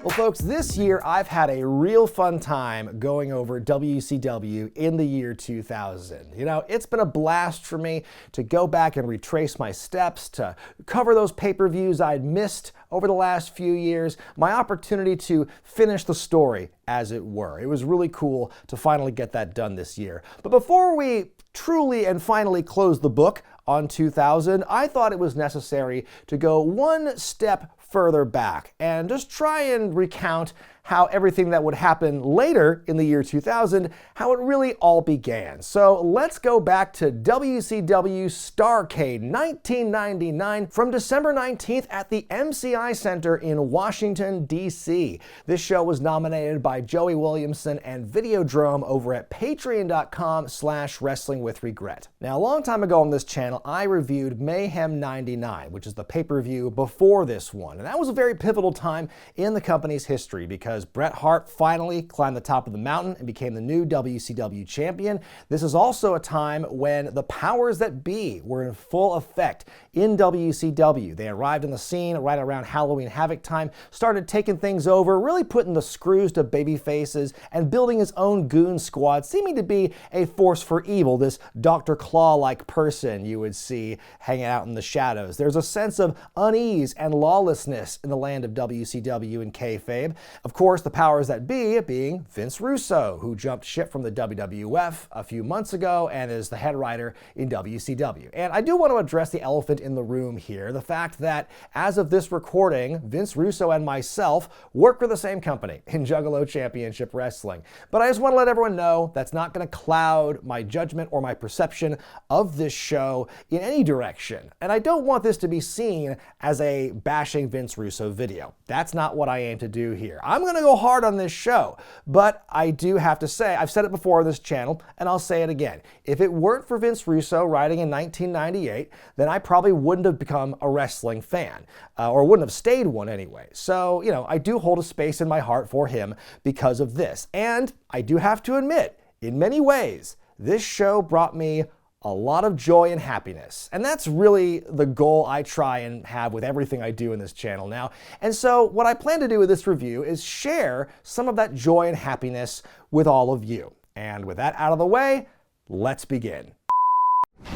Well, folks, this year I've had a real fun time going over WCW in the year 2000. You know, it's been a blast for me to go back and retrace my steps, to cover those pay-per-views I'd missed over the last few years, my opportunity to finish the story, as it were. It was really cool to finally get that done this year. But before we truly and finally close the book on 2000, I thought it was necessary to go one step further back and just try and recount how everything that would happen later in the year 2000, how it really all began. So let's go back to WCW Starrcade 1999 from December 19th at the MCI Center in Washington, D.C. This show was nominated by Joey Williamson and Videodrome over at patreon.com/wrestlingwithregret. Now, a long time ago on this channel, I reviewed Mayhem 99, which is the pay-per-view before this one. And that was a very pivotal time in the company's history because Bret Hart finally climbed the top of the mountain and became the new WCW champion. This is also a time when the powers that be were in full effect in WCW. They arrived on the scene right around Halloween Havoc time, started taking things over, really putting the screws to baby faces and building his own goon squad, seeming to be a force for evil, this Dr. Claw-like person you would see hanging out in the shadows. There's a sense of unease and lawlessness in the land of WCW and kayfabe. Of course, the powers that be being Vince Russo, who jumped ship from the WWF a few months ago and is the head writer in WCW. And I do want to address the elephant in the room here, the fact that as of this recording, Vince Russo and myself work for the same company in Juggalo Championship Wrestling. But I just want to let everyone know that's not going to cloud my judgment or my perception of this show in any direction. And I don't want this to be seen as a bashing Vince Russo video. That's not what I aim to do here. I'm going to go hard on this show, but I do have to say, I've said it before on this channel, and I'll say it again. If it weren't for Vince Russo writing in 1998, then I probably wouldn't have become a wrestling fan, or wouldn't have stayed one anyway. So, you know, I do hold a space in my heart for him because of this. And I do have to admit, in many ways, this show brought me a lot of joy and happiness. And that's really the goal I try and have with everything I do in this channel now. And so what I plan to do with this review is share some of that joy and happiness with all of you. And with that out of the way, let's begin.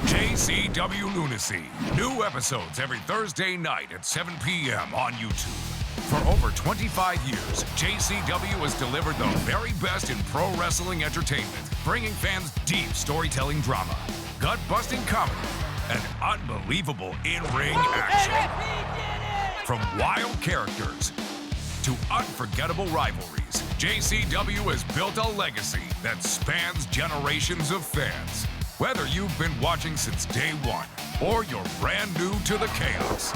JCW Lunacy. New episodes every Thursday night at 7 p.m. on YouTube. For over 25 years, JCW has delivered the very best in pro wrestling entertainment, bringing fans deep storytelling drama, gut-busting comedy, and unbelievable in-ring action. From wild characters to unforgettable rivalries, JCW has built a legacy that spans generations of fans. Whether you've been watching since day one or you're brand new to the chaos,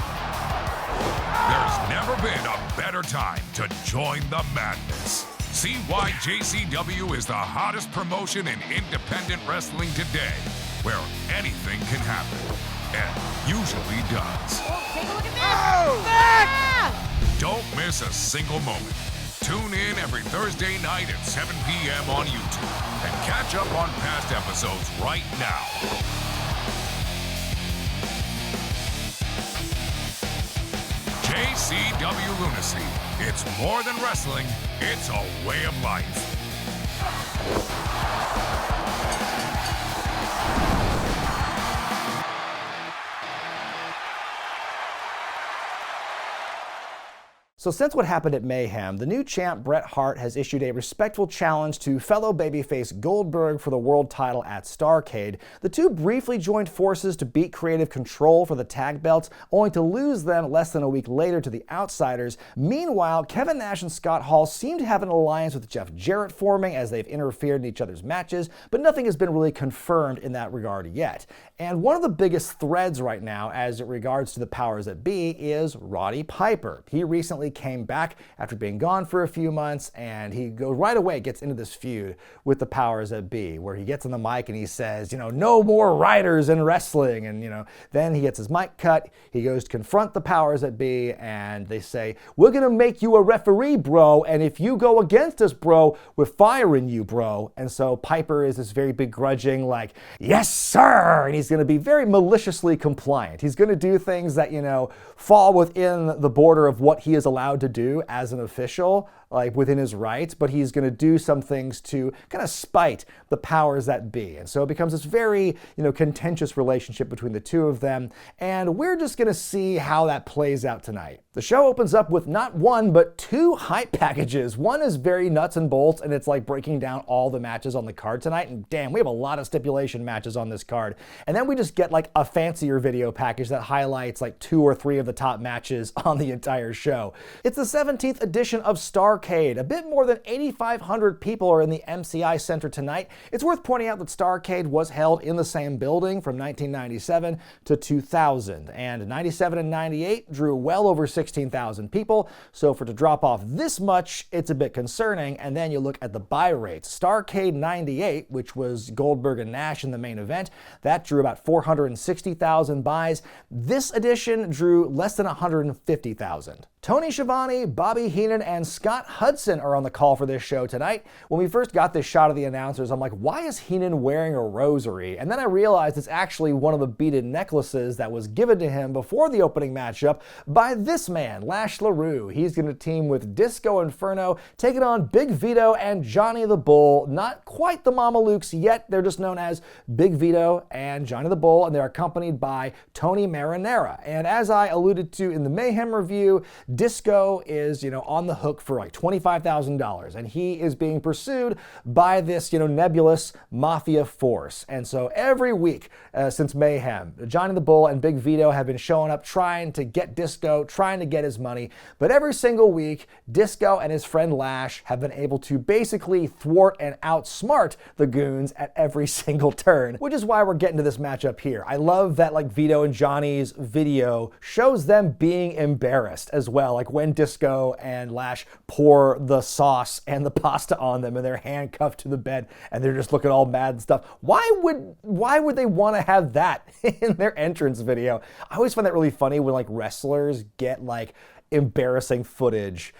there's never been a better time to join the madness. See why JCW is the hottest promotion in independent wrestling today, where anything can happen, and usually does. Oh, take a look at this! Don't miss a single moment. Tune in every Thursday night at 7 p.m. on YouTube and catch up on past episodes right now. JCW Lunacy. It's more than wrestling, it's a way of life. So since what happened at Mayhem, the new champ Bret Hart has issued a respectful challenge to fellow babyface Goldberg for the world title at Starrcade. The two briefly joined forces to beat Creative Control for the tag belts, only to lose them less than a week later to the Outsiders. Meanwhile, Kevin Nash and Scott Hall seem to have an alliance with Jeff Jarrett forming as they've interfered in each other's matches, but nothing has been really confirmed in that regard yet. And one of the biggest threads right now as it regards to the powers that be is Roddy Piper. He recently came back after being gone for a few months, and he goes right away, gets into this feud with the powers that be, where he gets on the mic and he says, no more writers in wrestling. And, then he gets his mic cut. He goes to confront the powers that be, and they say, we're going to make you a referee, bro. And if you go against us, bro, we're firing you, bro. And so Piper is this very begrudging, like, yes, sir. And he's going to be very maliciously compliant. He's going to do things that, fall within the border of what he is allowed allowed to do as an official, like within his rights, but he's going to do some things to kind of spite the powers that be. And so it becomes this very, contentious relationship between the two of them, and we're just going to see how that plays out tonight. The show opens up with not one, but two hype packages. One is very nuts and bolts, and it's like breaking down all the matches on the card tonight, and damn, we have a lot of stipulation matches on this card. And then we just get like a fancier video package that highlights like 2 or 3 of the top matches on the entire show. It's the 17th edition of Starrcade. A bit more than 8,500 people are in the MCI Center tonight. It's worth pointing out that Starrcade was held in the same building from 1997 to 2000, and 97 and 98 drew well over 16,000 people, so for it to drop off this much, it's a bit concerning. And then you look at the buy rates. Starrcade 98, which was Goldberg and Nash in the main event, that drew about 460,000 buys. This edition drew less than 150,000. Tony Schiavone, Bobby Heenan, and Scott Hudson are on the call for this show tonight. When we first got this shot of the announcers, I'm like, why is Heenan wearing a rosary? And then I realized it's actually one of the beaded necklaces that was given to him before the opening matchup by this man, Lash Laroux. He's going to team with Disco Inferno, taking on Big Vito and Johnny the Bull. Not quite the Mamalukes yet. They're just known as Big Vito and Johnny the Bull, and they're accompanied by Tony Marinara. And as I alluded to in the Mayhem review, Disco is, on the hook for like $25,000, and he is being pursued by this, nebulous mafia force. And so every week since Mayhem, Johnny the Bull and Big Vito have been showing up trying to get Disco, trying to get his money. But every single week, Disco and his friend Lash have been able to basically thwart and outsmart the goons at every single turn, which is why we're getting to this matchup here. I love that like Vito and Johnny's video shows them being embarrassed as well. Like when Disco and Lash pour the sauce and the pasta on them and they're handcuffed to the bed and they're just looking all mad and stuff. Why would they want to have that in their entrance video? I always find that really funny when like wrestlers get like embarrassing footage,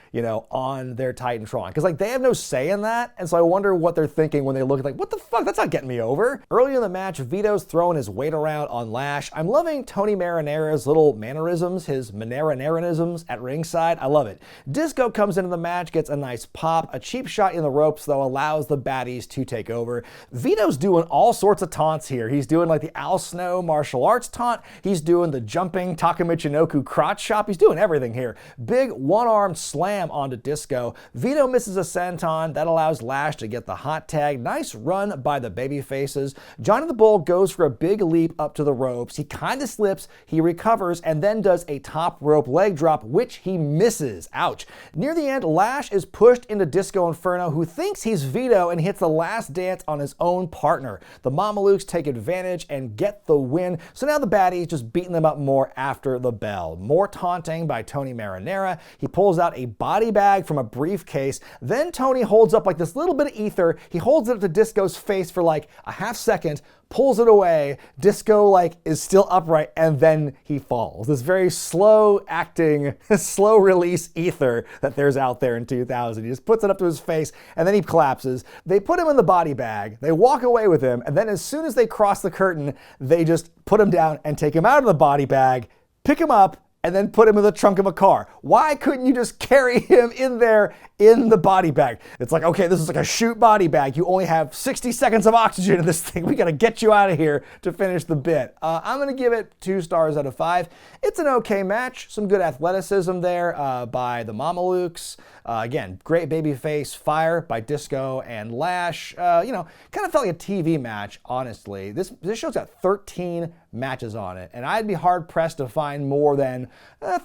on their Titantron. Because like they have no say in that. And so I wonder what they're thinking when they look at like, what the fuck? That's not getting me over. Earlier in the match, Vito's throwing his weight around on Lash. I'm loving Tony Marinara's little mannerisms, his Marinaranisms at ringside. I love it. Disco comes into the match, gets a nice pop. A cheap shot in the ropes, though, allows the baddies to take over. Vito's doing all sorts of taunts here. He's doing like the Al Snow martial arts taunt. He's doing the jumping Takamichinoku crotch chop. He's doing everything here. Big one-armed slam onto Disco. Vito misses a senton. That allows Lash to get the hot tag. Nice run by the baby faces. Johnny the Bull goes for a big leap up to the ropes. He kind of slips. He recovers and then does a top rope leg drop, which he misses. Ouch. Near the end, Lash is pushed into Disco Inferno, who thinks he's Vito and hits the last dance on his own partner. The Mamalukes take advantage and get the win. So now the baddies just beating them up more after the bell. More taunting by Tony Marinara. He pulls out a body bag from a briefcase. Then Tony holds up like this little bit of ether. He holds it up to Disco's face for like a half second, pulls it away. Disco like is still upright, and then he falls. This very slow acting, slow release ether that there's out there in 2000. He just puts it up to his face and then he collapses. They put him in the body bag. They walk away with him, and then as soon as they cross the curtain, they just put him down and take him out of the body bag, pick him up, and then put him in the trunk of a car. Why couldn't you just carry him in there in the body bag? It's like, okay, this is like a shoot body bag. You only have 60 seconds of oxygen in this thing. We gotta get you out of here to finish the bit. I'm gonna give it 2 stars out of 5. It's an okay match. Some good athleticism there by the Mamalukes. Again, great babyface fire by Disco and Lash. Kind of felt like a TV match, honestly. This show's got 13 matches on it, and I'd be hard-pressed to find more than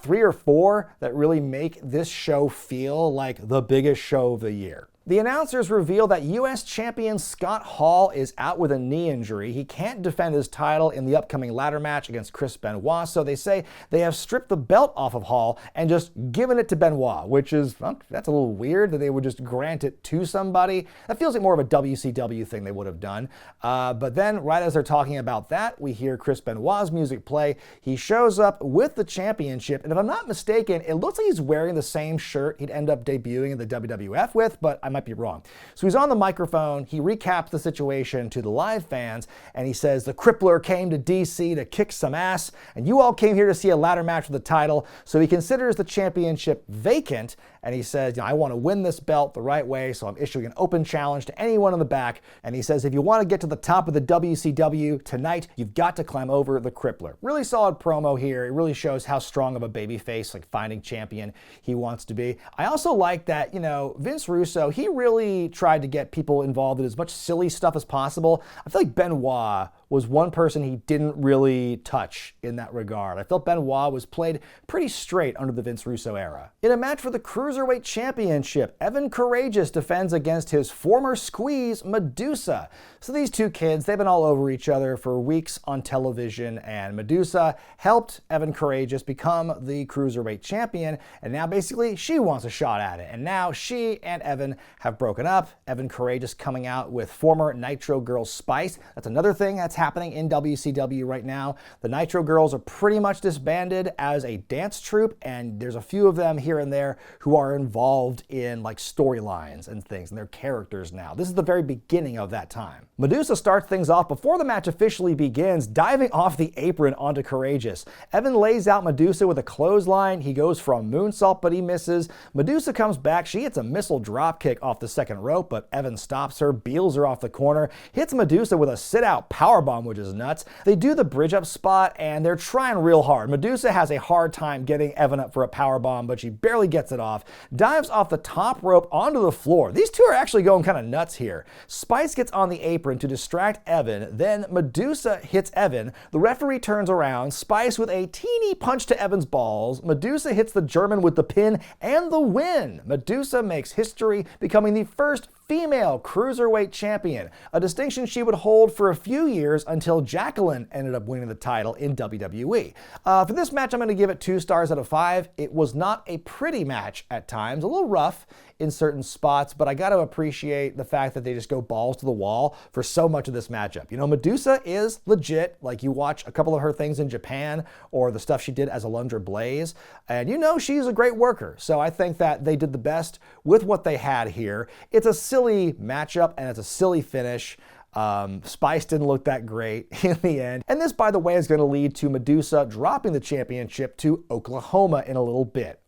3 or 4 that really make this show feel like the biggest show of the year. The announcers reveal that U.S. champion Scott Hall is out with a knee injury. He can't defend his title in the upcoming ladder match against Chris Benoit, so they say they have stripped the belt off of Hall and just given it to Benoit, which is, well, that's a little weird that they would just grant it to somebody. That feels like more of a WCW thing they would have done. But then, right as they're talking about that, we hear Chris Benoit's music play. He shows up with the championship, and if I'm not mistaken, it looks like he's wearing the same shirt he'd end up debuting in the WWF with, but I'm might be wrong. So he's on the microphone, he recaps the situation to the live fans, and he says, the Crippler came to DC to kick some ass, and you all came here to see a ladder match for the title, so he considers the championship vacant, and he says, I want to win this belt the right way, so I'm issuing an open challenge to anyone in the back, and he says, if you want to get to the top of the WCW tonight, you've got to climb over the Crippler. Really solid promo here. It really shows how strong of a babyface, like finding champion, he wants to be. I also like that, Vince Russo, he really tried to get people involved in as much silly stuff as possible. I feel like Benoit was one person he didn't really touch in that regard. I felt Benoit was played pretty straight under the Vince Russo era. In a match for the Cruiserweight Championship, Evan Karagias defends against his former squeeze, Madusa. So these two kids, they've been all over each other for weeks on television, and Madusa helped Evan Karagias become the Cruiserweight Champion, and now basically she wants a shot at it. And now she and Evan have broken up. Evan Karagias coming out with former Nitro Girl Spice. That's another thing that's happening in WCW right now. The Nitro Girls are pretty much disbanded as a dance troupe, and there's a few of them here and there who are involved in like storylines and things, and they're characters now. This is the very beginning of that time. Madusa starts things off before the match officially begins, diving off the apron onto Karagias. Evan lays out Madusa with a clothesline. He goes for a moonsault, but he misses. Madusa comes back. She hits a missile drop kick off the second rope, but Evan stops her, beels her off the corner, hits Madusa with a sit-out powerbomb, which is nuts. They do the bridge up spot, and they're trying real hard. Madusa has a hard time getting Evan up for a powerbomb, but she barely gets it off. Dives off the top rope onto the floor. These two are actually going kind of nuts here. Spice gets on the apron to distract Evan, then Madusa hits Evan. The referee turns around, Spice with a teeny punch to Evan's balls. Madusa hits the German with the pin and the win. Madusa makes history, becoming the first female Cruiserweight champion, a distinction she would hold for a few years until Jacqueline ended up winning the title in WWE. For this match, I'm going to give it 2 stars out of 5. It was not a pretty match at times, a little rough in certain spots, but I got to appreciate the fact that they just go balls to the wall for so much of this matchup. Madusa is legit. Like, you watch a couple of her things in Japan or the stuff she did as Alundra Blaze, and she's a great worker. So I think that they did the best with what they had here. It's a silly matchup and it's a silly finish. Spice didn't look that great in the end. And this, by the way, is going to lead to Madusa dropping the championship to Oklahoma in a little bit.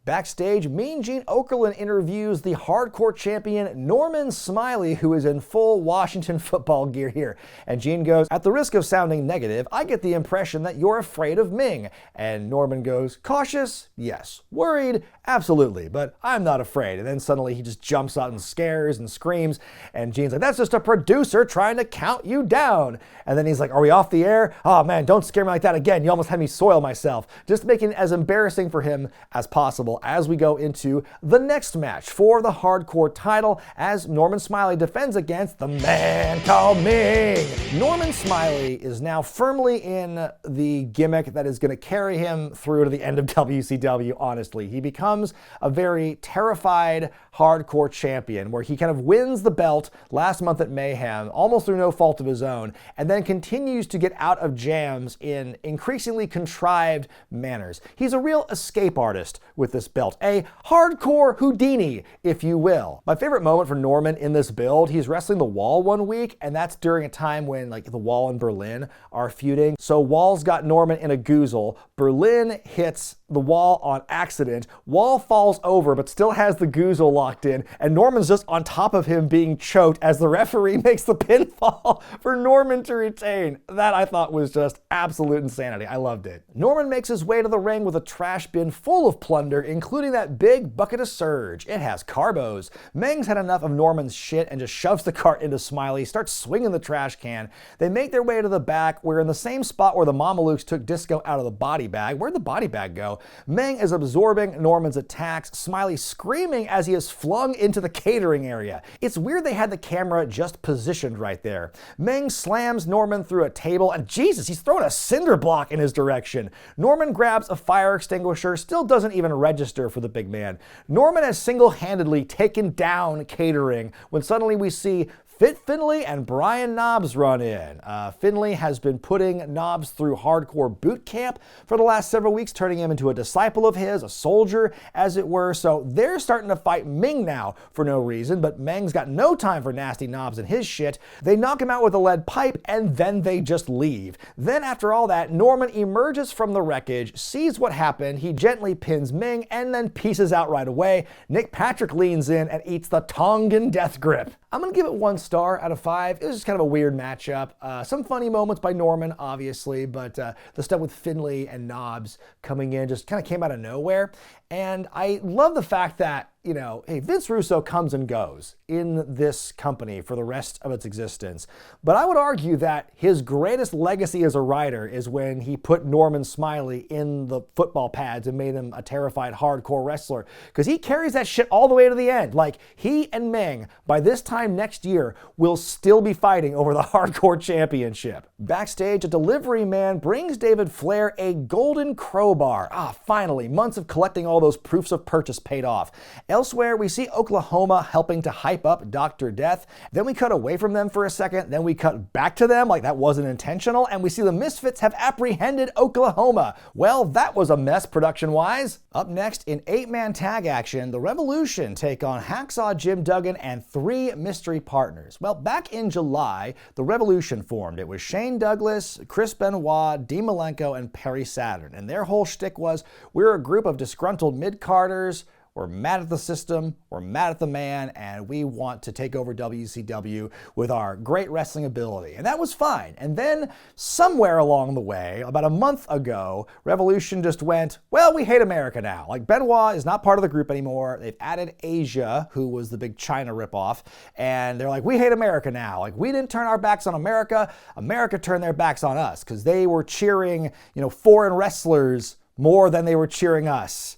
Backstage, Mean Gene Okerlund interviews the hardcore champion Norman Smiley, who is in full Washington football gear here. And Gene goes, at the risk of sounding negative, I get the impression that you're afraid of Meng. And Norman goes, cautious? Yes. Worried? Absolutely. But I'm not afraid. And then suddenly he just jumps out and scares and screams. And Gene's like, that's just a producer trying to count you down. And then he's like, are we off the air? Oh man, don't scare me like that again. You almost had me soil myself. Just making it as embarrassing for him as possible as we go into the next match for the hardcore title as Norman Smiley defends against the man called Meng. Norman Smiley is now firmly in the gimmick that is going to carry him through to the end of WCW, honestly. He becomes a very terrified hardcore champion where he kind of wins the belt last month at Mayhem, almost through no fault of his own, and then continues to get out of jams in increasingly contrived manners. He's a real escape artist with this belt, a hardcore Houdini, if you will. My favorite moment for Norman in this build, he's wrestling the Wall one week, and that's during a time when the Wall and Berlin are feuding. So Wall's got Norman in a goozle, Berlin hits the Wall on accident, Wall falls over but still has the goozle locked in, and Norman's just on top of him being choked as the referee makes the pinfall for Norman to retain. That I thought was just absolute insanity. I loved it. Norman makes his way to the ring with a trash bin full of plunder, including that big bucket of Surge. It has carbos. Meng's had enough of Norman's shit and just shoves the cart into Smiley, starts swinging the trash can. They make their way to the back, where in the same spot where the Mamalukes took Disco out of the body bag. Where'd the body bag go? Meng is absorbing Norman's attacks, Smiley screaming as he is flung into the catering area. It's weird they had the camera just positioned right there. Meng slams Norman through a table, and Jesus, he's throwing a cinder block in his direction. Norman grabs a fire extinguisher, still doesn't even register for the big man. Norman has single-handedly taken down catering when suddenly we see Fit Finlay and Brian Knobbs run in. Finlay has been putting Knobbs through hardcore boot camp for the last several weeks, turning him into a disciple of his, a soldier, as it were. So they're starting to fight Meng now for no reason, but Meng's got no time for nasty Knobbs and his shit. They knock him out with a lead pipe, and then they just leave. Then after all that, Norman emerges from the wreckage, sees what happened, he gently pins Meng, and then pieces out right away. Nick Patrick leans in and eats the Tongan death grip. I'm going to give it 1 star out of 5. It was just kind of a weird matchup. Some funny moments by Norman, obviously, but the stuff with Finlay and Knobbs coming in just kind of came out of nowhere. And I love the fact that, you know, hey, Vince Russo comes and goes in this company for the rest of its existence. But I would argue that his greatest legacy as a writer is when he put Norman Smiley in the football pads and made him a terrified hardcore wrestler. Because he carries that shit all the way to the end. Like, he and Meng, by this time next year, will still be fighting over the hardcore championship. Backstage, a delivery man brings David Flair a golden crowbar. Finally, months of collecting all those proofs of purchase paid off. Elsewhere, we see Oklahoma helping to hype up Dr. Death. Then we cut away from them for a second. Then we cut back to them like that wasn't intentional. And we see the Misfits have apprehended Oklahoma. Well, that was a mess production-wise. Up next, in 8-man tag action, the Revolution take on Hacksaw Jim Duggan and 3 mystery partners. Well, back in July, the Revolution formed. It was Shane Douglas, Chris Benoit, Dean Malenko, and Perry Saturn. And their whole shtick was, we're a group of disgruntled mid-carders. We're mad at the system, we're mad at the man, and we want to take over WCW with our great wrestling ability. And that was fine. And then somewhere along the way, about a month ago, Revolution just went, well, we hate America now. Like, Benoit is not part of the group anymore. They've added Asia, who was the big China ripoff, and they're like, we hate America now. Like, we didn't turn our backs on America. America turned their backs on us because they were cheering, you know, foreign wrestlers more than they were cheering us.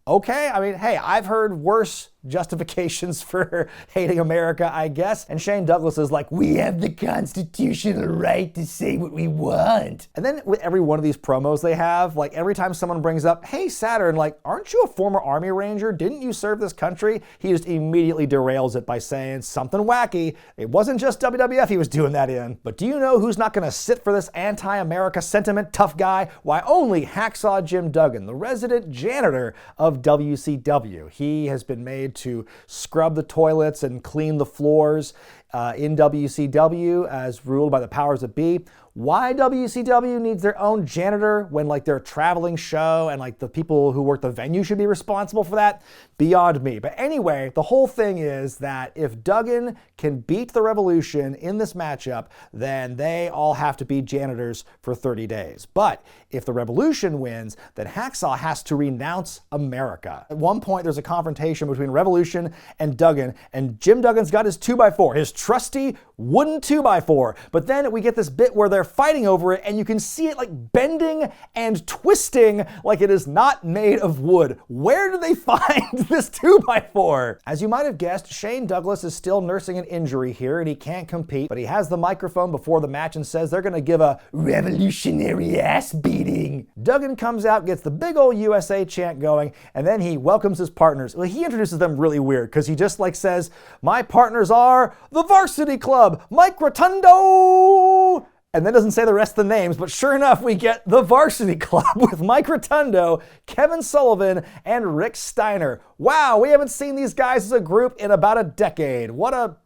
Okay, I mean, hey, I've heard worse justifications for hating America, I guess. And Shane Douglas is like, we have the constitutional right to say what we want. And then with every one of these promos they have, like every time someone brings up, hey, Saturn, like, aren't you a former Army Ranger? Didn't you serve this country? He just immediately derails it by saying something wacky. It wasn't just WWF he was doing that in. But do you know who's not gonna sit for this anti-America sentiment, tough guy? Why, only Hacksaw Jim Duggan, the resident janitor of WCW. He has been made to scrub the toilets and clean the floors in WCW as ruled by the powers that be. Why WCW needs their own janitor when like they're a traveling show and like the people who work the venue should be responsible for that? Beyond me. But anyway, the whole thing is that if Duggan can beat the Revolution in this matchup, then they all have to be janitors for 30 days. But if the Revolution wins, then Hacksaw has to renounce America. At one point, there's a confrontation between Revolution and Duggan, and Jim Duggan's got his 2x4, his trusty wooden 2x4. But then we get this bit where they're fighting over it, and you can see it like bending and twisting like it is not made of wood. Where do they find this 2x4? As you might have guessed, Shane Douglas is still nursing an injury here, and he can't compete, but he has the microphone before the match and says they're gonna give a revolutionary ass beating. Duggan comes out, gets the big old USA chant going, and then he welcomes his partners. Well, he introduces them really weird, because he just like says, my partners are the Varsity Club, Mike Rotundo, and then doesn't say the rest of the names, but sure enough, we get the Varsity Club with Mike Rotundo, Kevin Sullivan, and Rick Steiner. Wow, we haven't seen these guys as a group in about a decade.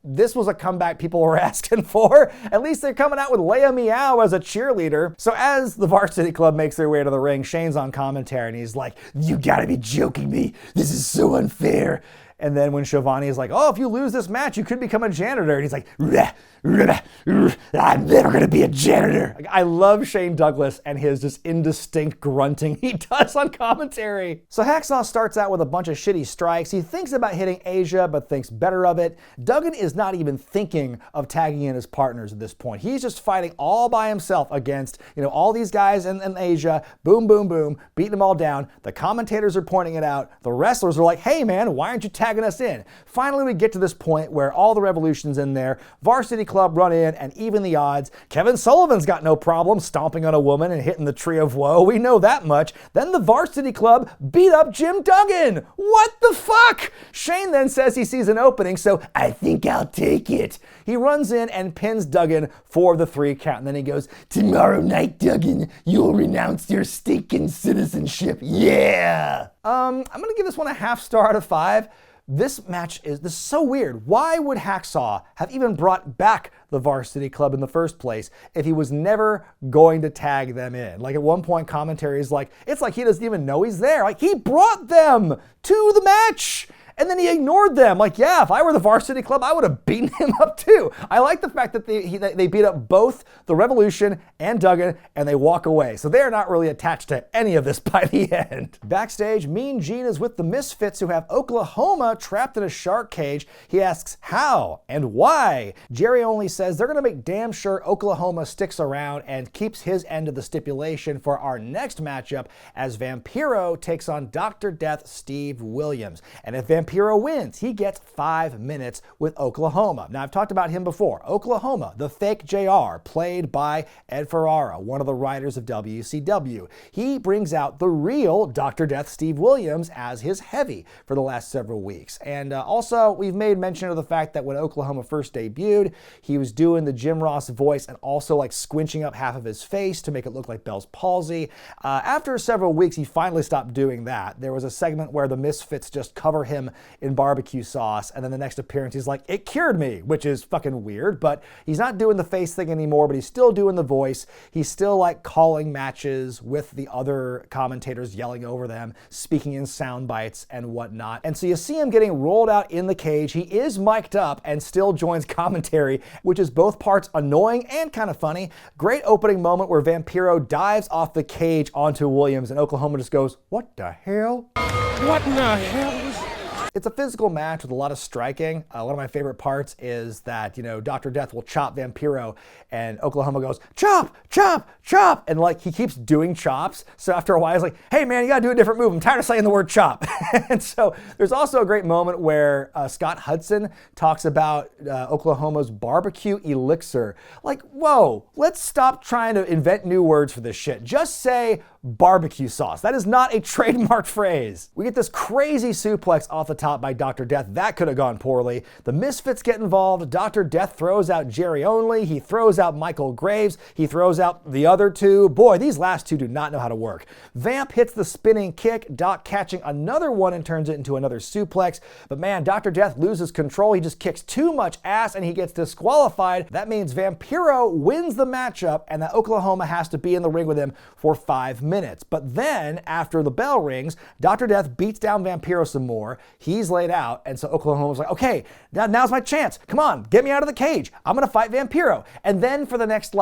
This was a comeback people were asking for. At least they're coming out with Leia Meow as a cheerleader. So as the Varsity Club makes their way to the ring, Shane's on commentary and he's like, you gotta be joking me. This is so unfair. And then when Schiavone is like, oh, if you lose this match, you could become a janitor. And he's like, I'm never going to be a janitor. Like, I love Shane Douglas and his just indistinct grunting he does on commentary. So Hacksaw starts out with a bunch of shitty strikes. He thinks about hitting Asia, but thinks better of it. Duggan is not even thinking of tagging in his partners at this point. He's just fighting all by himself against, all these guys in Asia. Boom, boom, boom, beating them all down. The commentators are pointing it out. The wrestlers are like, hey man, why aren't you tagging tagging us in. Finally, we get to this point where all the Revolution's in there, Varsity Club run in and even the odds. Kevin Sullivan's got no problem stomping on a woman and hitting the Tree of Woe. We know that much. Then the Varsity Club beat up Jim Duggan. What the fuck? Shane then says he sees an opening, so I think I'll take it. He runs in and pins Duggan for the 3 count. And then he goes, tomorrow night, Duggan, you'll renounce your stinking citizenship. Yeah. I'm going to give this one a half star out of 5. This is so weird. Why would Hacksaw have even brought back the Varsity Club in the first place if he was never going to tag them in? Like at one point commentary is like, it's like he doesn't even know he's there. Like he brought them to the match. And then he ignored them. Like, yeah, if I were the Varsity Club, I would have beaten him up too. I like the fact that they beat up both the Revolution and Duggan, and they walk away. So they're not really attached to any of this by the end. Backstage, Mean Gene is with the Misfits, who have Oklahoma trapped in a shark cage. He asks how and why. Jerry only says they're going to make damn sure Oklahoma sticks around and keeps his end of the stipulation for our next matchup as Vampiro takes on Dr. Death Steve Williams. And if Vampiro wins, he gets 5 minutes with Oklahoma. Now, I've talked about him before. Oklahoma, the fake JR, played by Ed Ferrara, one of the writers of WCW. He brings out the real Dr. Death Steve Williams as his heavy for the last several weeks. And also, we've made mention of the fact that when Oklahoma first debuted, he was doing the Jim Ross voice and also like squinching up half of his face to make it look like Bell's palsy. After several weeks, he finally stopped doing that. There was a segment where the Misfits just cover him in barbecue sauce, and then the next appearance he's like, it cured me, which is fucking weird, but he's not doing the face thing anymore, but he's still doing the voice. He's still like calling matches with the other commentators yelling over them, speaking in sound bites and whatnot. And so you see him getting rolled out in the cage. He is mic'd up and still joins commentary, which is both parts annoying and kind of funny. Great opening moment where Vampiro dives off the cage onto Williams, and Oklahoma just goes, what the hell? What in the hell was... It's a physical match with a lot of striking. One of my favorite parts is that, Dr. Death will chop Vampiro and Oklahoma goes, chop, chop, chop. And like he keeps doing chops. So after a while, he's like, hey man, you gotta do a different move. I'm tired of saying the word chop. And so there's also a great moment where Scott Hudson talks about Oklahoma's barbecue elixir. Like, whoa, let's stop trying to invent new words for this shit. Just say barbecue sauce. That is not a trademarked phrase. We get this crazy suplex off the top by Dr. Death. That could have gone poorly. The Misfits get involved. Dr. Death throws out Jerry Only. He throws out Michael Graves. He throws out the other two. Boy, these last two do not know how to work. Vamp hits the spinning kick, Doc catching another one and turns it into another suplex. But man, Dr. Death loses control. He just kicks too much ass and he gets disqualified. That means Vampiro wins the matchup and that Oklahoma has to be in the ring with him for 5 minutes. But then, after the bell rings, Dr. Death beats down Vampiro some more. He's laid out, and so Oklahoma's like, okay, now's my chance. Come on, get me out of the cage. I'm going to fight Vampiro. And then for the next,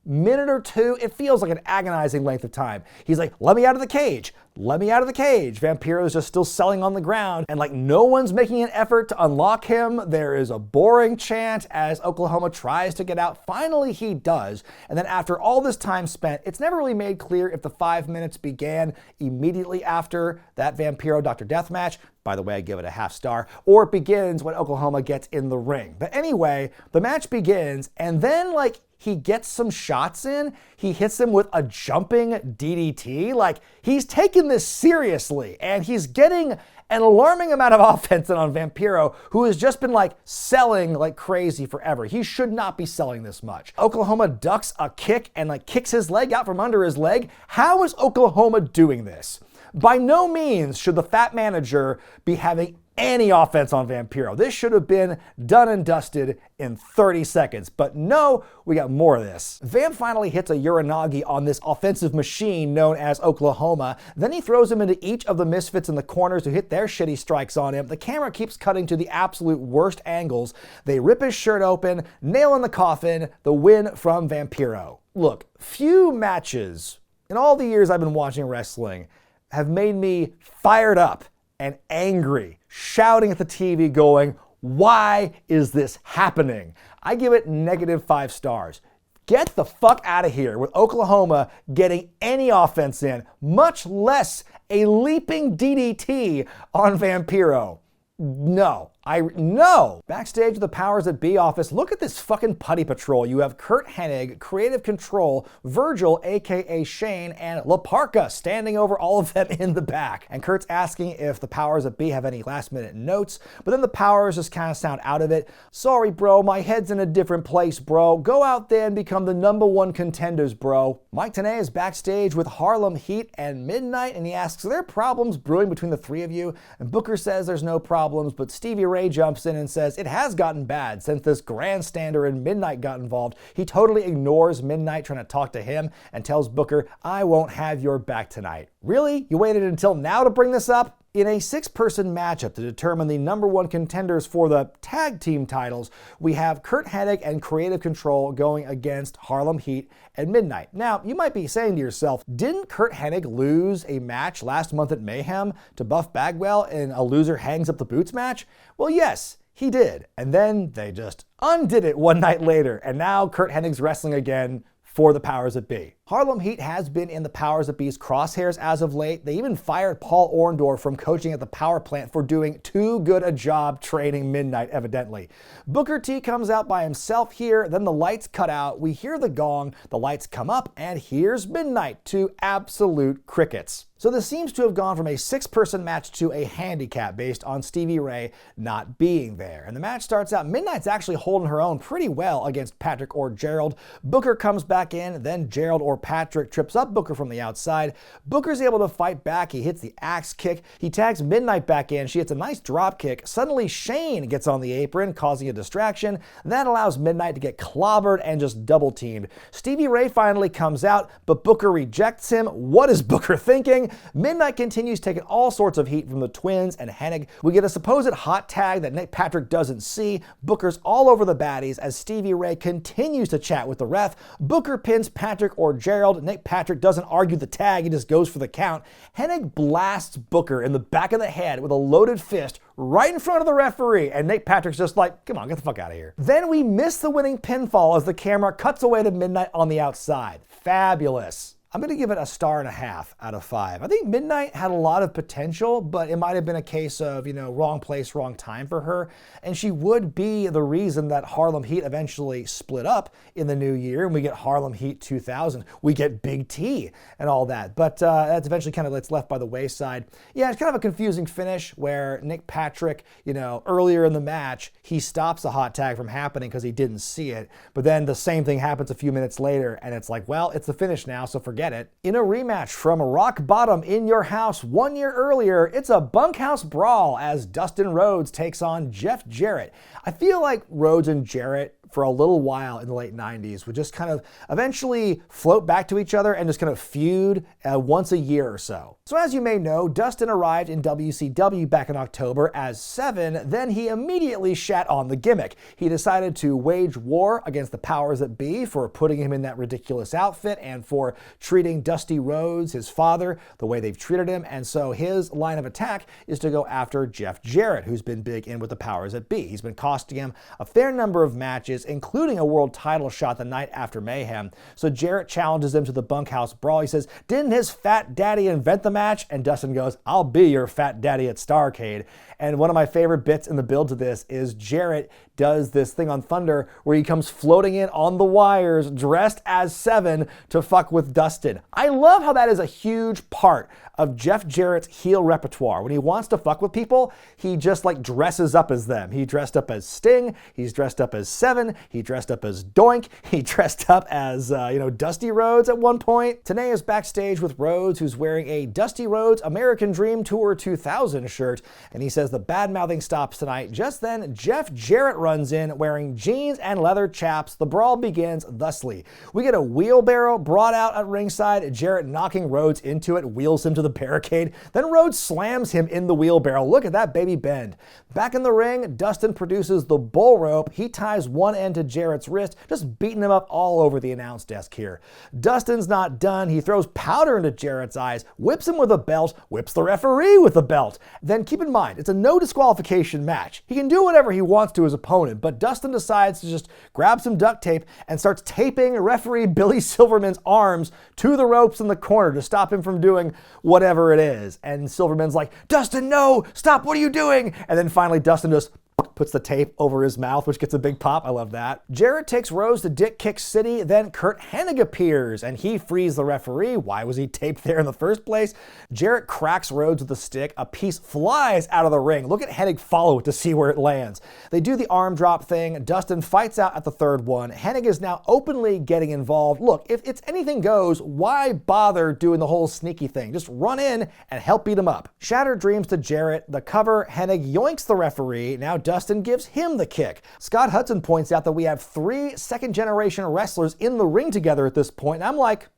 minute or two, it feels like an agonizing length of time. He's like, let me out of the cage. Let me out of the cage. Vampiro is just still selling on the ground, and no one's making an effort to unlock him. There is a boring chant as Oklahoma tries to get out. Finally, he does. And then after all this time spent, it's never really made clear if the 5 minutes began immediately after that Vampiro Dr. Death match. By the way, I give it a half star. Or it begins when Oklahoma gets in the ring. But anyway, the match begins, and then he gets some shots in. He hits him with a jumping DDT. He's taking this seriously, and he's getting an alarming amount of offense in on Vampiro, who has just been selling like crazy forever. He should not be selling this much. Oklahoma ducks a kick and kicks his leg out from under his leg. How is Oklahoma doing this? By no means should the fat manager be having any offense on Vampiro. This should have been done and dusted in 30 seconds. But no, we got more of this. Vamp finally hits a Uranagi on this offensive machine known as Oklahoma. Then he throws him into each of the Misfits in the corners who hit their shitty strikes on him. The camera keeps cutting to the absolute worst angles. They rip his shirt open, nail in the coffin, the win from Vampiro. Look, few matches in all the years I've been watching wrestling have made me fired up and angry, shouting at the TV going, why is this happening? I give it -5 stars. Get the fuck out of here with Oklahoma getting any offense in, much less a leaping DDT on Vampiro. No. No! Backstage at the Powers That Be office, look at this fucking putty patrol. You have Curt Hennig, Creative Control, Virgil, aka Shane, and La Parka standing over all of them in the back. And Curt's asking if the Powers That Be have any last minute notes, but then the Powers just kind of sound out of it. Sorry, bro, my head's in a different place, bro. Go out there and become the #1 contenders, bro. Mike Tenay is backstage with Harlem Heat and Midnight, and he asks, are there problems brewing between the three of you? And Booker says there's no problems, but Stevie Ray jumps in and says it has gotten bad since this grandstander and Midnight got involved. He totally ignores Midnight trying to talk to him and tells Booker, I won't have your back tonight. Really? You waited until now to bring this up? In a 6-person matchup to determine the #1 contenders for the tag team titles, we have Curt Hennig and Creative Control going against Harlem Heat and Midnight. Now, you might be saying to yourself, didn't Curt Hennig lose a match last month at Mayhem to Buff Bagwell in a loser hangs up the boots match? Well, yes, he did. And then they just undid it one night later, and now Curt Hennig's wrestling again for the Powers That Be. Harlem Heat has been in the Powers That Be's crosshairs as of late. They even fired Paul Orndorff from coaching at the power plant for doing too good a job training Midnight, evidently. Booker T comes out by himself here, then the lights cut out, we hear the gong, the lights come up, and here's Midnight to absolute crickets. So this seems to have gone from a 6-person match to a handicap based on Stevie Ray not being there. And the match starts out, Midnight's actually holding her own pretty well against Patrick or Gerald. Booker comes back in, then Gerald or Patrick trips up Booker from the outside. Booker's able to fight back, he hits the axe kick, he tags Midnight back in, she hits a nice drop kick. Suddenly Shane gets on the apron, causing a distraction. That allows Midnight to get clobbered and just double teamed. Stevie Ray finally comes out, but Booker rejects him. What is Booker thinking? Midnight continues taking all sorts of heat from the twins and Hennig. We get a supposed hot tag that Nick Patrick doesn't see. Booker's all over the baddies as Stevie Ray continues to chat with the ref. Booker pins Patrick or Gerald. Nick Patrick doesn't argue the tag, he just goes for the count. Hennig blasts Booker in the back of the head with a loaded fist right in front of the referee, and Nick Patrick's just like, come on, get the fuck out of here. Then we miss the winning pinfall as the camera cuts away to Midnight on the outside. Fabulous. I'm going to give it a 1.5 out of 5. I think Midnight had a lot of potential, but it might have been a case of, wrong place, wrong time for her. And she would be the reason that Harlem Heat eventually split up in the new year, and we get Harlem Heat 2000. We get Big T and all that. But that's eventually kind of gets left by the wayside. Yeah, it's kind of a confusing finish where Nick Patrick, earlier in the match, he stops the hot tag from happening because he didn't see it. But then the same thing happens a few minutes later, and it's like, well, it's the finish now, so forget it. In a rematch from Rock Bottom in Your House 1 year earlier, it's a Bunkhouse Brawl as Dustin Rhodes takes on Jeff Jarrett. I feel like Rhodes and Jarrett for a little while in the late 90s would just kind of eventually float back to each other and just kind of feud once a year or so. So as you may know, Dustin arrived in WCW back in October as Seven, then he immediately shat on the gimmick. He decided to wage war against the Powers That Be for putting him in that ridiculous outfit and for treating Dusty Rhodes, his father, the way they've treated him, and so his line of attack is to go after Jeff Jarrett, who's been big in with the Powers That Be. He's been costing him a fair number of matches, including a world title shot the night after Mayhem. So Jarrett challenges him to the Bunkhouse Brawl. He says, didn't his fat daddy invent the match? And Dustin goes, I'll be your fat daddy at Starrcade. And one of my favorite bits in the build to this is Jarrett does this thing on Thunder where he comes floating in on the wires dressed as Seven to fuck with Dustin. I love how that is a huge part of Jeff Jarrett's heel repertoire. When he wants to fuck with people, he just dresses up as them. He dressed up as Sting, he's dressed up as Seven, he dressed up as Doink, he dressed up as, Dusty Rhodes at one point. Tenay is backstage with Rhodes, who's wearing a Dusty Rhodes American Dream Tour 2000 shirt, and he says the bad-mouthing stops tonight. Just then, Jeff Jarrett runs in wearing jeans and leather chaps. The brawl begins thusly. We get a wheelbarrow brought out at ringside, Jarrett knocking Rhodes into it, wheels him to the barricade, then Rhodes slams him in the wheelbarrow. Look at that baby bend. Back in the ring, Dustin produces the bull rope. He ties one end to Jarrett's wrist, just beating him up all over the announce desk here. Dustin's not done. He throws powder into Jarrett's eyes, whips him with a belt, whips the referee with a belt. Then keep in mind, it's a no disqualification match. He can do whatever he wants to his opponent opponent, but Dustin decides to just grab some duct tape and starts taping referee Billy Silverman's arms to the ropes in the corner to stop him from doing whatever it is. And Silverman's like, Dustin, no, stop, what are you doing? And then finally Dustin just puts the tape over his mouth, which gets a big pop. I love that. Jarrett takes Rhodes to Dick Kick City, then Curt Hennig appears, and he frees the referee. Why was he taped there in the first place? Jarrett cracks Rhodes with a stick. A piece flies out of the ring. Look at Hennig follow it to see where it lands. They do the arm drop thing. Dustin fights out at the third one. Hennig is now openly getting involved. Look, if it's anything goes, why bother doing the whole sneaky thing? Just run in and help beat him up. Shattered Dreams to Jarrett. The cover, Hennig yoinks the referee. Now Dustin gives him the kick. Scott Hudson points out that we have 3 second-generation wrestlers in the ring together at this point, and I'm like,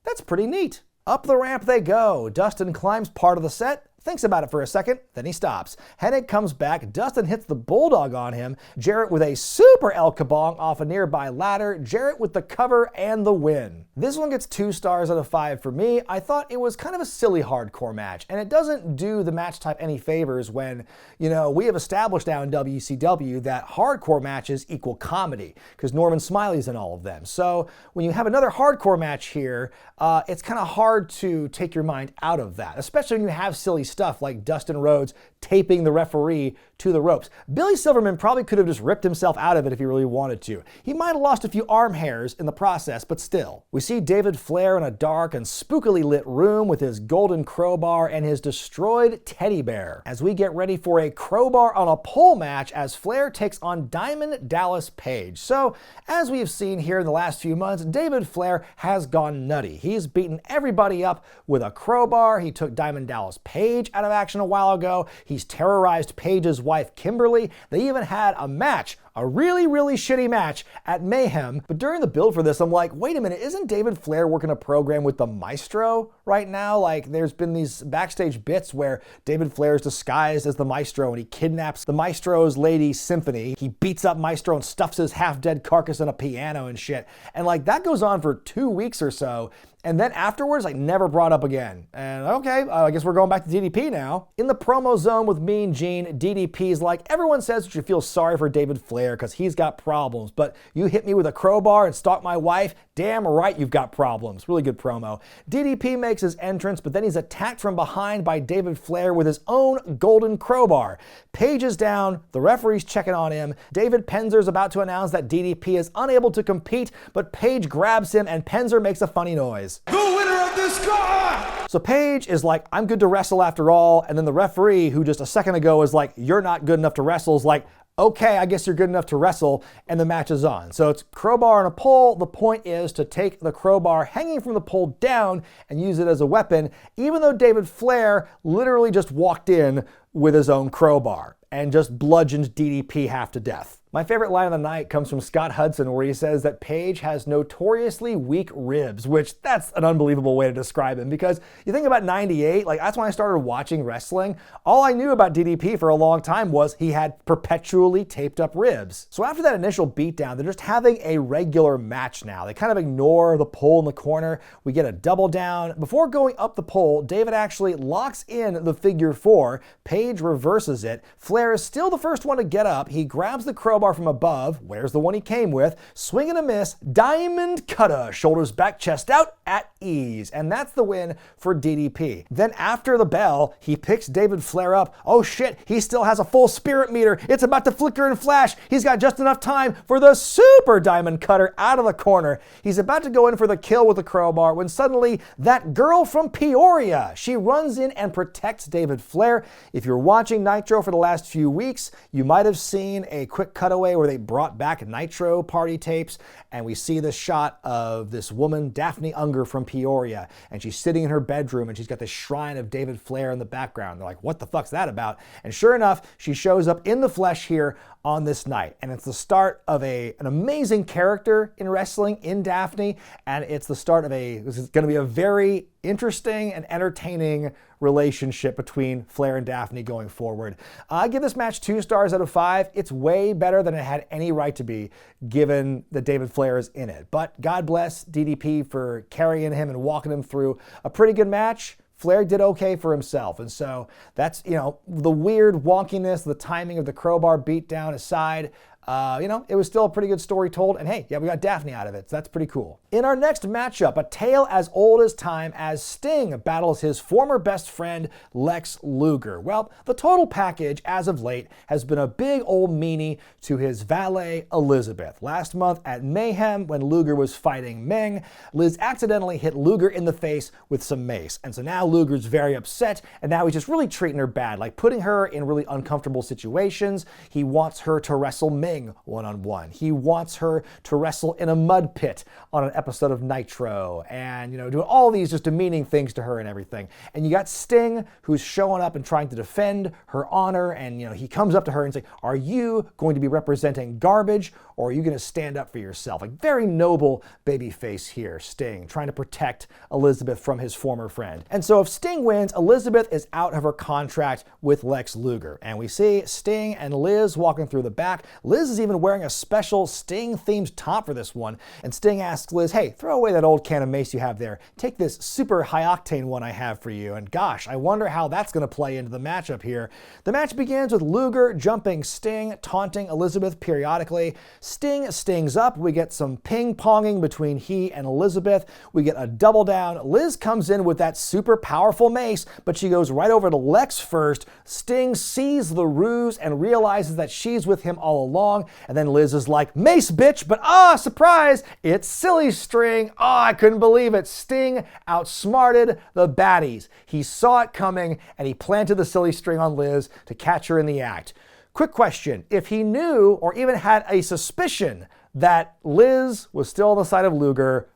that's pretty neat. Up the ramp they go. Dustin climbs part of the set, thinks about it for a second, then he stops. Hennig comes back, Dustin hits the bulldog on him, Jarrett with a super El Kabong off a nearby ladder, Jarrett with the cover and the win. This one gets 2 stars out of 5 for me. I thought it was kind of a silly hardcore match, and it doesn't do the match type any favors when, we have established now in WCW that hardcore matches equal comedy, because Norman Smiley's in all of them. So when you have another hardcore match here, it's kind of hard to take your mind out of that, especially when you have silly stuff like Dustin Rhodes taping the referee to the ropes. Billy Silverman probably could have just ripped himself out of it if he really wanted to. He might have lost a few arm hairs in the process, but still. We see David Flair in a dark and spookily lit room with his golden crowbar and his destroyed teddy bear, as we get ready for a crowbar on a pole match as Flair takes on Diamond Dallas Page. So, as we have seen here in the last few months, David Flair has gone nutty. He's beaten everybody up with a crowbar. He took Diamond Dallas Page out of action a while ago. He's terrorized Page's wife, Kimberly. They even had a match, a really, really shitty match at Mayhem. But during the build for this, I'm like, wait a minute, isn't David Flair working a program with the Maestro right now? Like, there's been these backstage bits where David Flair is disguised as the Maestro and he kidnaps the Maestro's lady, Symphony. He beats up Maestro and stuffs his half-dead carcass in a piano and shit. And like, that goes on for 2 weeks or so. And then afterwards, never brought up again. And okay, I guess we're going back to DDP now. In the promo zone with Mean Gene, DDP's like, everyone says that you feel sorry for David Flair because he's got problems, but you hit me with a crowbar and stalk my wife? Damn right you've got problems. Really good promo. DDP makes his entrance, but then he's attacked from behind by David Flair with his own golden crowbar. Page is down, the referee's checking on him. David Penzer's about to announce that DDP is unable to compete, but Page grabs him and Penzer makes a funny noise. The winner of this guy! So Page is like, I'm good to wrestle after all, and then the referee, who just a second ago was like, you're not good enough to wrestle, is like, okay, I guess you're good enough to wrestle, and the match is on. So it's crowbar on a pole. The point is to take the crowbar hanging from the pole down and use it as a weapon, even though David Flair literally just walked in with his own crowbar and just bludgeoned DDP half to death. My favorite line of the night comes from Scott Hudson, where he says that Page has notoriously weak ribs, which that's an unbelievable way to describe him, because you think about 98, that's when I started watching wrestling. All I knew about DDP for a long time was he had perpetually taped up ribs. So after that initial beatdown, they're just having a regular match now. They kind of ignore the pole in the corner. We get a double down. Before going up the pole, David actually locks in the figure 4. Page reverses it. Flair is still the first one to get up. He grabs the crowbar from above, wears the one he came with, swing and a miss, diamond cutter, shoulders back, chest out, at ease. And that's the win for DDP. Then after the bell, he picks David Flair up. Oh shit, he still has a full spirit meter. It's about to flicker and flash. He's got just enough time for the super diamond cutter out of the corner. He's about to go in for the kill with the crowbar when suddenly that girl from Peoria, she runs in and protects David Flair. If you're watching Nitro for the last few weeks, you might have seen a quick cutaway where they brought back Nitro party tapes, and we see this shot of this woman, Daphne Unger from Peoria, and she's sitting in her bedroom and she's got this shrine of David Flair in the background. They're like, what the fuck's that about? And sure enough, she shows up in the flesh here on this night, and it's the start of an amazing character in wrestling in Daphne, and it's the start of this is going to be a very interesting and entertaining relationship between Flair and Daphne going forward. I give this match 2 stars out of 5. It's way better than it had any right to be, given that David Flair is in it. But God bless DDP for carrying him and walking him through a pretty good match. Flair did okay for himself. And so that's, the weird wonkiness, the timing of the crowbar beatdown aside, it was still a pretty good story told, and hey, yeah, we got Daphne out of it, so that's pretty cool. In our next matchup, a tale as old as time as Sting battles his former best friend, Lex Luger. Well, the total package, as of late, has been a big old meanie to his valet, Elizabeth. Last month at Mayhem, when Luger was fighting Meng, Liz accidentally hit Luger in the face with some mace, and so now Luger's very upset, and now he's just really treating her bad, like putting her in really uncomfortable situations. He wants her to wrestle Meng one-on-one. He wants her to wrestle in a mud pit on an episode of Nitro, and doing all these just demeaning things to her and everything. And you got Sting, who's showing up and trying to defend her honor, and he comes up to her and says, are you going to be representing garbage, or are you going to stand up for yourself? Like, very noble babyface here, Sting, trying to protect Elizabeth from his former friend. And so if Sting wins, Elizabeth is out of her contract with Lex Luger. And we see Sting and Liz walking through the back. Liz is even wearing a special Sting-themed top for this one. And Sting asks Liz, hey, throw away that old can of mace you have there. Take this super high-octane one I have for you. And gosh, I wonder how that's going to play into the matchup here. The match begins with Luger jumping Sting, taunting Elizabeth periodically. Sting stings up. We get some ping-ponging between he and Elizabeth. We get a double down. Liz comes in with that super powerful mace, but she goes right over to Lex first. Sting sees the ruse and realizes that she's with him all along. And then Liz is like, mace, bitch, but surprise, it's silly string. I couldn't believe it. Sting outsmarted the baddies. He saw it coming and he planted the silly string on Liz to catch her in the act. Quick question, if he knew or even had a suspicion that Liz was still on the side of Luger,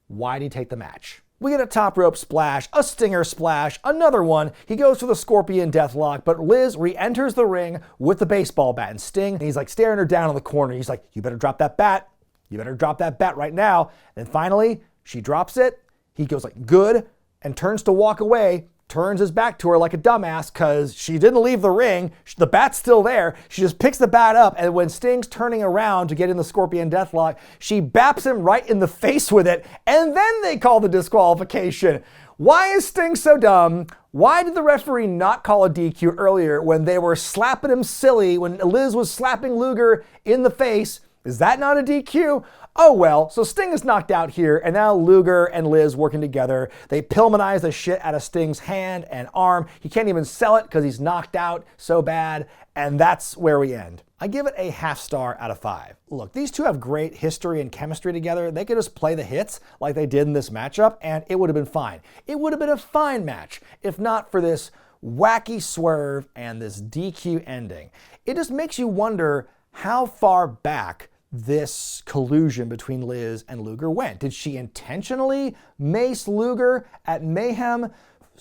why did he take the match? We get a top rope splash, a stinger splash, another one. He goes for the scorpion deathlock, but Liz re-enters the ring with the baseball bat, and Sting, he's like staring her down in the corner. He's like, you better drop that bat. You better drop that bat right now. And finally, she drops it. He goes like, good, and turns to walk away. Turns his back to her like a dumbass because she didn't leave the ring. The bat's still there. She just picks the bat up, and when Sting's turning around to get in the Scorpion Deathlock, she baps him right in the face with it, and then they call the disqualification. Why is Sting so dumb? Why did the referee not call a DQ earlier when they were slapping him silly, when Liz was slapping Luger in the face? Is that not a DQ? Oh well, so Sting is knocked out here, and now Luger and Liz working together. They Pillmanize the shit out of Sting's hand and arm. He can't even sell it because he's knocked out so bad, and that's where we end. I give it a half star out of 5. Look, these two have great history and chemistry together. They could just play the hits like they did in this matchup, and it would have been fine. It would have been a fine match, if not for this wacky swerve and this DQ ending. It just makes you wonder how far back this collusion between Liz and Luger went. Did she intentionally mace Luger at Mayhem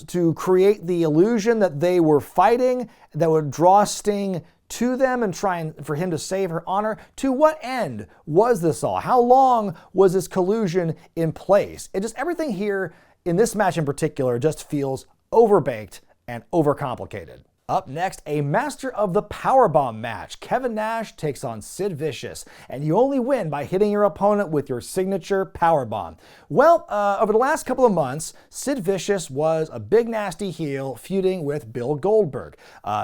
to create the illusion that they were fighting that would draw Sting to them and for him to save her honor? To what end was this all? How long was this collusion in place? Everything here in this match in particular just feels overbaked and overcomplicated. Up next, a Master of the Powerbomb match. Kevin Nash takes on Sid Vicious, and you only win by hitting your opponent with your signature Powerbomb. Well, over the last couple of months, Sid Vicious was a big nasty heel feuding with Bill Goldberg.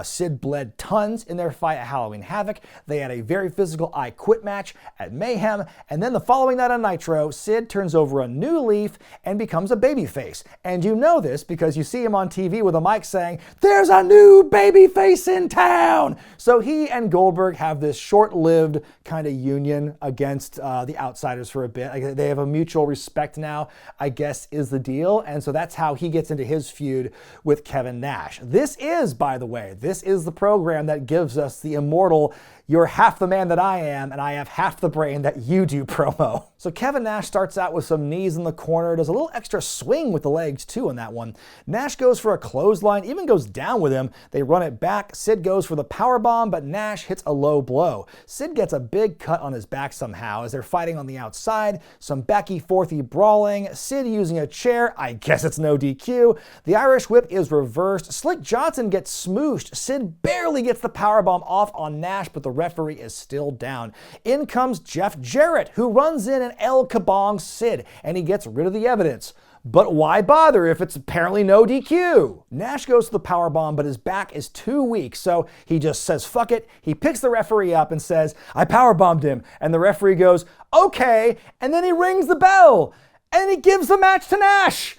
Sid bled tons in their fight at Halloween Havoc. They had a very physical I Quit match at Mayhem, and then the following night on Nitro, Sid turns over a new leaf and becomes a babyface. And you know this because you see him on TV with a mic saying, "There's a new babyface in town!" So he and Goldberg have this short-lived kind of union against the outsiders for a bit. Like, they have a mutual respect now, I guess, is the deal. And so that's how he gets into his feud with Kevin Nash. This is, by the way, this is the program that gives us the immortal "You're half the man that I am, and I have half the brain that you do" promo. So Kevin Nash starts out with some knees in the corner, does a little extra swing with the legs too on that one. Nash goes for a clothesline, even goes down with him. They run it back. Sid goes for the powerbomb, but Nash hits a low blow. Sid gets a big cut on his back somehow as they're fighting on the outside. Some backy-forthy brawling. Sid using a chair. I guess it's no DQ. The Irish whip is reversed. Slick Johnson gets smooshed. Sid barely gets the powerbomb off on Nash, but the referee is still down. In comes Jeff Jarrett, who runs in and El Kabong Sid, and he gets rid of the evidence. But why bother if it's apparently no DQ? Nash goes to the powerbomb, but his back is too weak, so he just says fuck it. He picks the referee up and says, I powerbombed him. And the referee goes, okay, and then he rings the bell. And he gives the match to Nash.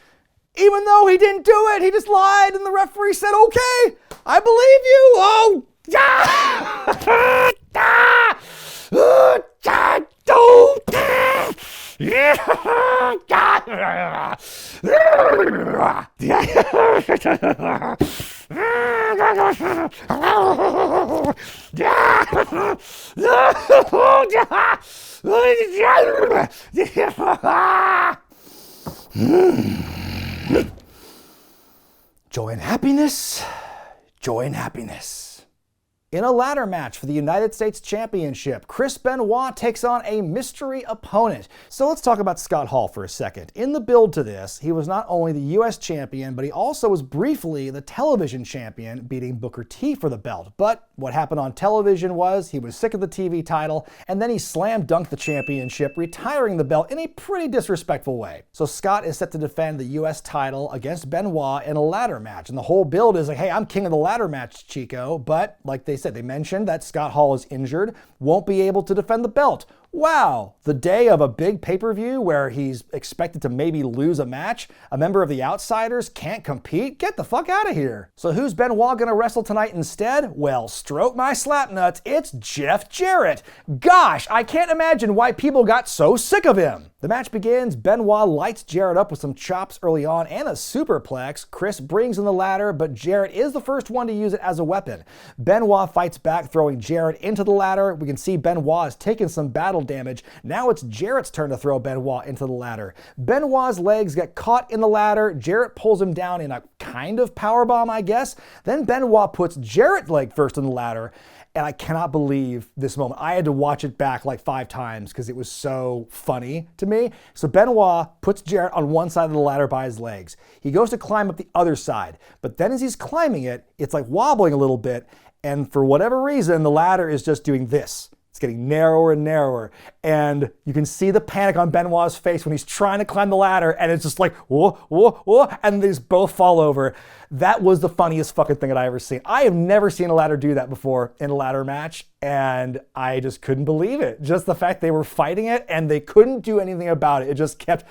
Even though he didn't do it, he just lied, and the referee said, okay, I believe you. Oh, joy and happiness, joy and happiness. In a ladder match for the United States Championship, Chris Benoit takes on a mystery opponent. So let's talk about Scott Hall for a second. In the build to this, he was not only the US champion, but he also was briefly the television champion, beating Booker T for the belt. But what happened on television was he was sick of the TV title, and then he slam dunked the championship, retiring the belt in a pretty disrespectful way. So Scott is set to defend the US title against Benoit in a ladder match. And the whole build is like, hey, I'm king of the ladder match, Chico. But like they said, they mentioned that Scott Hall is injured, won't be able to defend the belt. Wow, the day of a big pay-per-view where he's expected to maybe lose a match, a member of the Outsiders can't compete? Get the fuck out of here. So who's Benoit gonna wrestle tonight instead? Well, stroke my slapnuts, it's Jeff Jarrett. Gosh, I can't imagine why people got so sick of him. The match begins, Benoit lights Jarrett up with some chops early on and a superplex. Chris brings in the ladder, but Jarrett is the first one to use it as a weapon. Benoit fights back, throwing Jarrett into the ladder. We can see Benoit has taken some battle damage. Now it's Jarrett's turn to throw Benoit into the ladder. Benoit's legs get caught in the ladder. Jarrett pulls him down in a kind of powerbomb, I guess. Then Benoit puts Jarrett leg first in the ladder. And I cannot believe this moment. I had to watch it back like 5 times because it was so funny to me. So Benoit puts Jarrett on one side of the ladder by his legs. He goes to climb up the other side. But then as he's climbing it, it's like wobbling a little bit. And for whatever reason, the ladder is just doing this. It's getting narrower and narrower. And you can see the panic on Benoit's face when he's trying to climb the ladder, and it's just like, whoa, whoa, whoa, and they just both fall over. That was the funniest fucking thing that I ever seen. I have never seen a ladder do that before in a ladder match, and I just couldn't believe it. Just the fact they were fighting it, and they couldn't do anything about it. It just kept,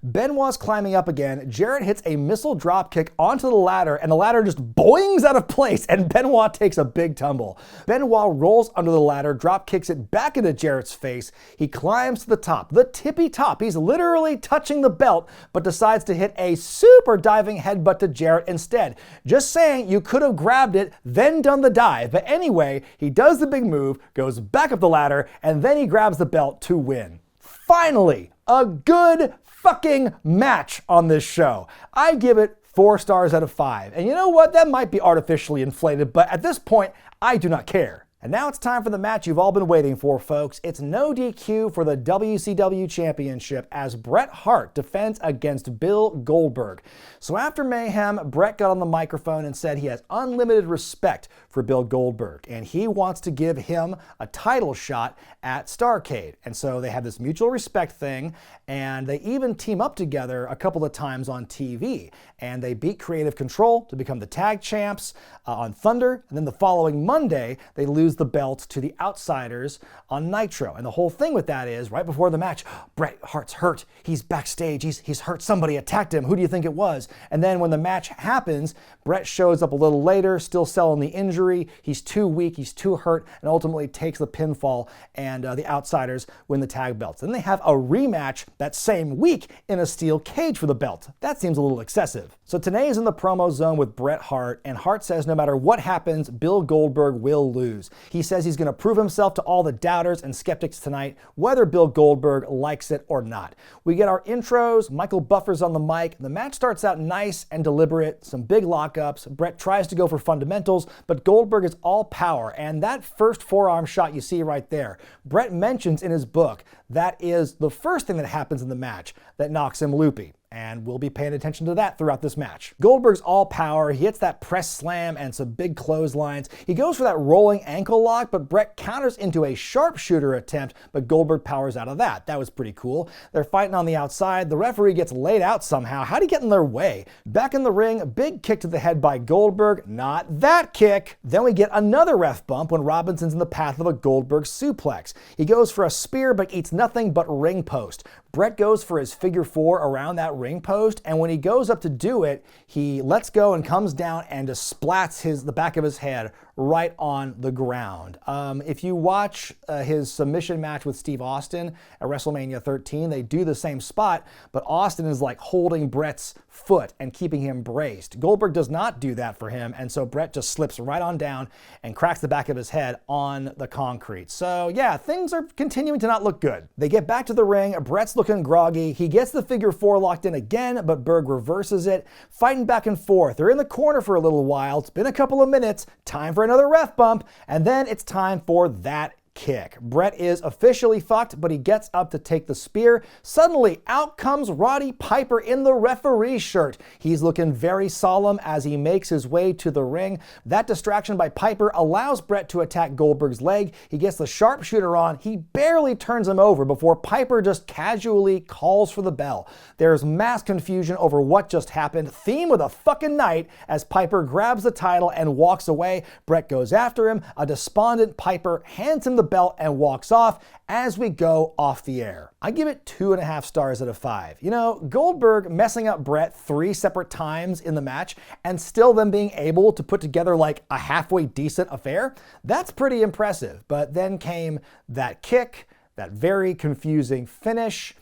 Benoit's climbing up again. Jarrett hits a missile drop kick onto the ladder, and the ladder just boings out of place, and Benoit takes a big tumble. Benoit rolls under the ladder, drop kicks it back into Jarrett's face. He climbs to the top, the tippy top. He's literally touching the belt, but decides to hit a super diving headbutt to Jarrett instead. Just saying, you could have grabbed it, then done the dive. But anyway, he does the big move, goes back up the ladder, and then he grabs the belt to win. Finally, a good fucking match on this show. I give it 4 stars out of 5. And you know what? That might be artificially inflated, but at this point, I do not care. And now it's time for the match you've all been waiting for, folks. It's no DQ for the WCW Championship as Bret Hart defends against Bill Goldberg. So after Mayhem, Bret got on the microphone and said he has unlimited respect for Bill Goldberg, and he wants to give him a title shot at Starrcade. And so they have this mutual respect thing, and they even team up together a couple of times on TV. And they beat Creative Control to become the tag champs on Thunder, and then the following Monday, they lose the belt to the Outsiders on Nitro. And the whole thing with that is, right before the match, Bret Hart's hurt. He's backstage. He's hurt. Somebody attacked him. Who do you think it was? And then when the match happens, Bret shows up a little later, still selling the injury. He's too weak. He's too hurt, and ultimately takes the pinfall, and the Outsiders win the tag belts. Then they have a rematch that same week in a steel cage for the belt. That seems a little excessive. So Tenay is in the promo zone with Bret Hart, and Hart says no matter what happens, Bill Goldberg will lose. He says he's going to prove himself to all the doubters and skeptics tonight, whether Bill Goldberg likes it or not. We get our intros, Michael Buffer's on the mic, the match starts out nice and deliberate, some big lockups, Bret tries to go for fundamentals, but Goldberg is all power, and that first forearm shot you see right there, Bret mentions in his book, that is the first thing that happens in the match that knocks him loopy. and we'll be paying attention to that throughout this match. Goldberg's all power, he hits that press slam and some big clotheslines. He goes for that rolling ankle lock, but Bret counters into a sharpshooter attempt, but Goldberg powers out of that. That was pretty cool. They're fighting on the outside. The referee gets laid out somehow. How'd he get in their way? Back in the ring, a big kick to the head by Goldberg. Not that kick. Then we get another ref bump when Robinson's in the path of a Goldberg suplex. He goes for a spear, but eats nothing but ring post. Bret goes for his figure four around that ring post, and when he goes up to do it, he lets go and comes down and just splats the back of his head right on the ground. If you watch his submission match with Steve Austin at WrestleMania 13, they do the same spot, but Austin is like holding Bret's foot and keeping him braced. Goldberg does not do that for him, and so Bret just slips right on down and cracks the back of his head on the concrete. So yeah, things are continuing to not look good. They get back to the ring, Bret's looking groggy. He gets the figure four locked in again, but Berg reverses it, fighting back and forth. They're in the corner for a little while. It's been a couple of minutes. Time for another ref bump, and then it's time for that kick. Bret is officially fucked, but he gets up to take the spear. Suddenly, out comes Roddy Piper in the referee shirt. He's looking very solemn as he makes his way to the ring. That distraction by Piper allows Bret to attack Goldberg's leg. He gets the sharpshooter on. He barely turns him over before Piper just casually calls for the bell. There's mass confusion over what just happened. Theme of the fucking night as Piper grabs the title and walks away. Bret goes after him. A despondent Piper hands him the belt and walks off as we go off the air. I give it 2.5 stars out of 5. You know, Goldberg messing up Bret 3 separate times in the match and still them being able to put together like a halfway decent affair, that's pretty impressive. But then came that kick, that very confusing finish.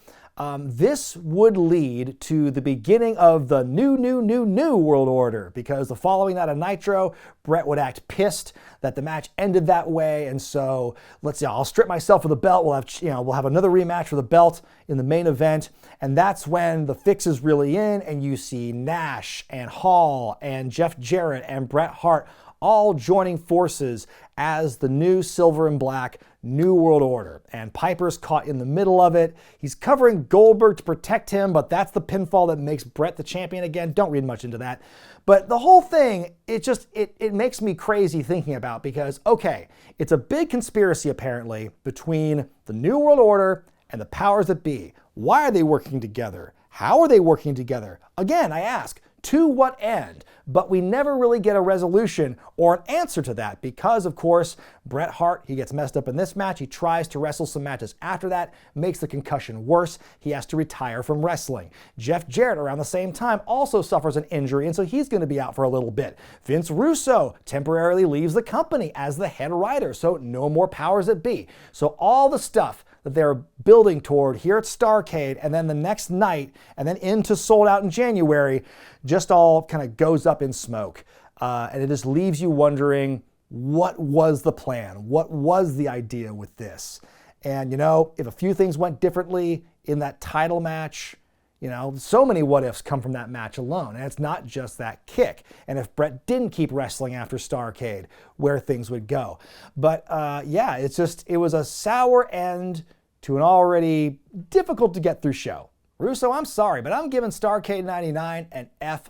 This would lead to the beginning of the new world order, because the following night of Nitro, Bret would act pissed that the match ended that way, and so let's see, I'll strip myself of the belt. We'll have another rematch for the belt in the main event, and that's when the fix is really in, and you see Nash and Hall and Jeff Jarrett and Bret Hart all joining forces as the new Silver and Black New World Order. And Piper's caught in the middle of it. He's covering Goldberg to protect him, but that's the pinfall that makes Bret the champion again. Don't read much into that. But the whole thing, it makes me crazy thinking about, because, okay, it's a big conspiracy apparently between the New World Order and the powers that be. Why are they working together? How are they working together? Again, I ask, to what end? But we never really get a resolution or an answer to that because, of course, Bret Hart, he gets messed up in this match. He tries to wrestle some matches after that, makes the concussion worse. He has to retire from wrestling. Jeff Jarrett, around the same time, also suffers an injury, and so he's going to be out for a little bit. Vince Russo temporarily leaves the company as the head writer, so no more powers that be. So all the stuff that they're building toward here at Starrcade, and then the next night, and then into Sold Out in January, just all kind of goes up in smoke. And it just leaves you wondering, what was the plan? What was the idea with this? And, you know, if a few things went differently in that title match, you know, so many what ifs come from that match alone. And it's not just that kick. And if Bret didn't keep wrestling after Starrcade, where things would go. But yeah, it was a sour end to an already difficult to get through show. Russo, I'm sorry, but I'm giving Starrcade 99 an F+.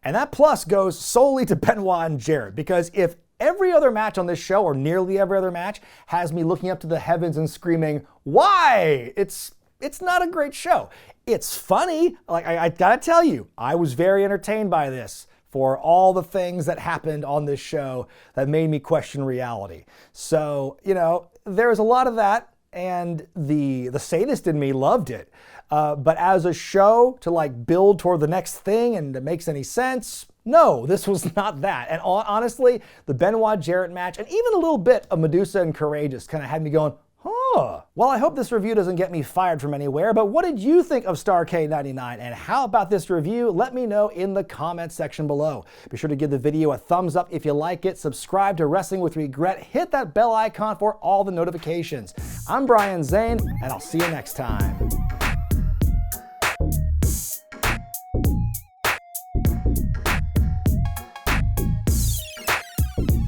And that plus goes solely to Benoit and Jarrett, because if every other match on this show, or nearly every other match, has me looking up to the heavens and screaming, why? It's not a great show. It's funny. Like, I gotta tell you, I was very entertained by this for all the things that happened on this show that made me question reality. So, you know, there's a lot of that, and the sadist in me loved it. But as a show to like build toward the next thing and that makes any sense, no, this was not that. And honestly, the Benoit Jarrett match, and even a little bit of Madusa and Karagias, kind of had me going, huh. Well, I hope this review doesn't get me fired from anywhere, but what did you think of Starrcade 99? And how about this review? Let me know in the comments section below. Be sure to give the video a thumbs up if you like it, subscribe to Wrestling with Wregret, hit that bell icon for all the notifications. I'm Brian Zane, and I'll see you next time.